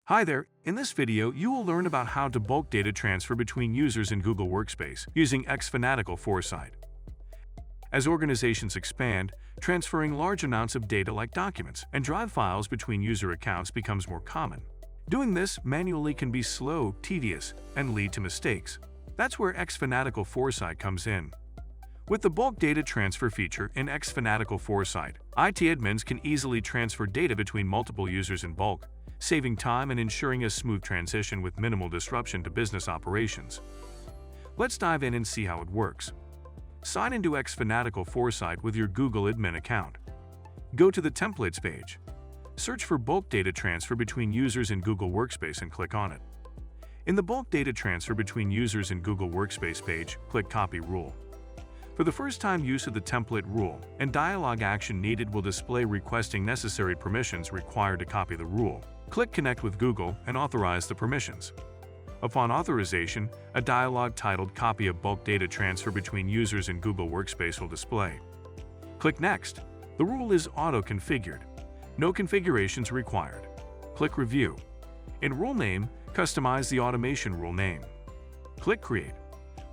Hi there, in this video you will learn about how to bulk data transfer between users in Google Workspace using xFanatical Foresight. As organizations expand, transferring large amounts of data like documents and drive files between user accounts becomes more common. Doing this manually can be slow, tedious, and lead to mistakes. That's where xFanatical Foresight comes in. With the bulk data transfer feature in xFanatical Foresight, IT admins can easily transfer data between multiple users in bulk, saving time and ensuring a smooth transition with minimal disruption to business operations. Let's dive in and see how it works. Sign into xFanatical Foresight with your Google admin account. Go to the Templates page. Search for bulk data transfer between users in Google Workspace and click on it. In the bulk data transfer between users in Google Workspace page, click Copy Rule. For the first time, use of the template rule and dialog action needed will display requesting necessary permissions required to copy the rule. Click Connect with Google and authorize the permissions. Upon authorization, a dialog titled Copy of Bulk Data Transfer Between Users in Google Workspace will display. Click Next. The rule is auto-configured. No configurations required. Click Review. In Rule Name, customize the automation rule name. Click Create.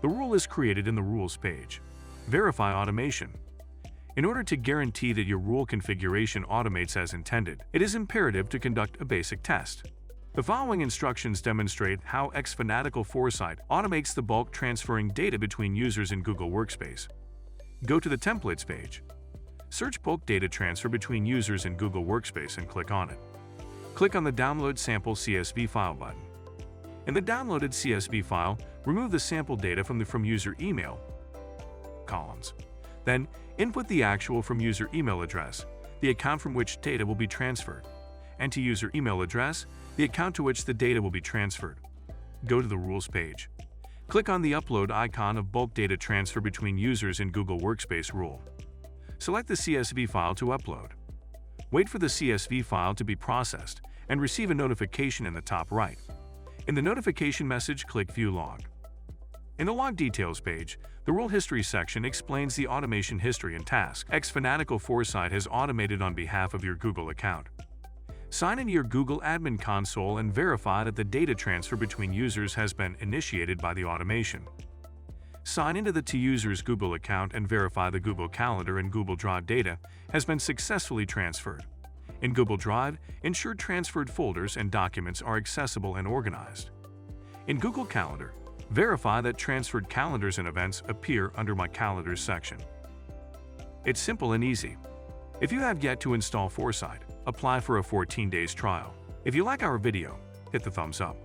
The rule is created in the Rules page. Verify automation. In order to guarantee that your rule configuration automates as intended, it is imperative to conduct a basic test. The following instructions demonstrate how xFanatical Foresight automates the bulk transferring data between users in Google Workspace. Go to the Templates page. Search Bulk Data Transfer Between Users in Google Workspace and click on it. Click on the Download Sample CSV File button. In the downloaded CSV file, remove the sample data from user email columns. Then, input the actual from user email address, the account from which data will be transferred, and to user email address, the account to which the data will be transferred. Go to the Rules page. Click on the Upload icon of Bulk Data Transfer Between Users in Google Workspace rule. Select the CSV file to upload. Wait for the CSV file to be processed and receive a notification in the top right. In the notification message, click View Log. In the Log Details page, the Rule History section explains the automation history and task xFanatical Foresight has automated on behalf of your Google account. Sign into your Google Admin Console and verify that the data transfer between users has been initiated by the automation. Sign into the To-Users Google account and verify the Google Calendar and Google Drive data has been successfully transferred. In Google Drive, ensure transferred folders and documents are accessible and organized. In Google Calendar, verify that transferred calendars and events appear under My Calendars section. It's simple and easy. If you have yet to install Foresight, apply for a 14 days trial. If you like our video, hit the thumbs up.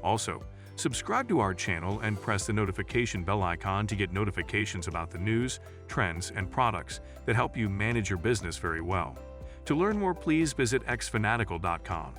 Also, subscribe to our channel and press the notification bell icon to get notifications about the news, trends, and products that help you manage your business very well. To learn more, please visit xfanatical.com.